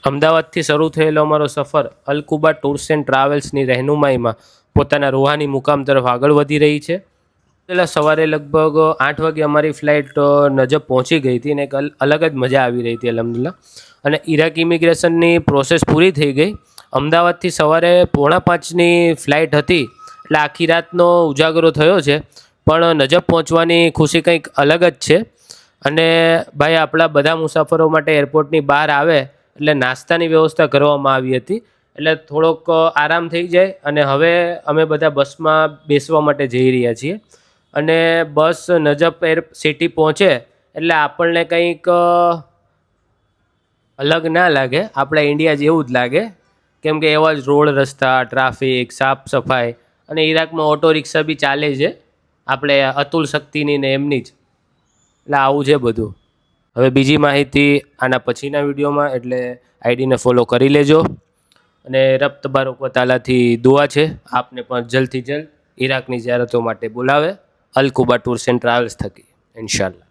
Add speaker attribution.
Speaker 1: અમદાવાદથી શરૂ થયેલો અમારો સફર અલકુબા ટૂર્સ એન્ડ ટ્રાવેલ્સની રહેનુમાઈમાં પોતાના રૂહાની મુકામ તરફ આગળ વધી રહી છે. પહેલાં સવારે લગભગ 8 વાગે અમારી ફ્લાઇટ નજબ પહોંચી ગઈ હતી અને એક અલગ જ મજા આવી રહી હતી અલ્હમ્દુલિલ્લાહ. અને ઇરાક ઇમિગ્રેશનની પ્રોસેસ પૂરી થઈ ગઈ. અમદાવાદથી સવારે 4:45ની ફ્લાઇટ હતી એટલે આખી રાતનો ઉજાગરો થયો છે, પણ નજબ પહોંચવાની ખુશી કંઈક અલગ જ છે. અને ભાઈ આપણા બધા મુસાફરો માટે એરપોર્ટની બહાર આવે એટલે નાસ્તાની વ્યવસ્થા કરવામાં આવી હતી, એટલે થોડોક આરામ થઈ જાય. અને હવે અમે બધા બસમાં બેસવા માટે જઈ રહ્યા છીએ અને બસ નજબ એર સિટી પહોંચે એટલે આપણને કંઈક અલગ ના લાગે, આપણા ઇન્ડિયા જેવું જ લાગે, કેમ કે એવા જ રોડ રસ્તા, ટ્રાફિક, સાફ સફાઈ અને ઈરાકમાં ઓટો રિક્ષા બી ચાલે છે આપણે અતુલ શક્તિની ને એમની જ. એટલે આવું છે બધું. હવે બીજી માહિતી આના પછીના વિડીયોમાં, એટલે આઈડીને ફોલો કરી લેજો. અને રબ તબારક વ તાલાથી દુઆ છે આપને પણ જલ્દથી જલ્દ ઈરાકની ઝિયારતો માટે બોલાવે અલકુબા ટૂર્સ એન્ડ ટ્રાવેલ્સ થકી, ઇન્શાલ્લાહ.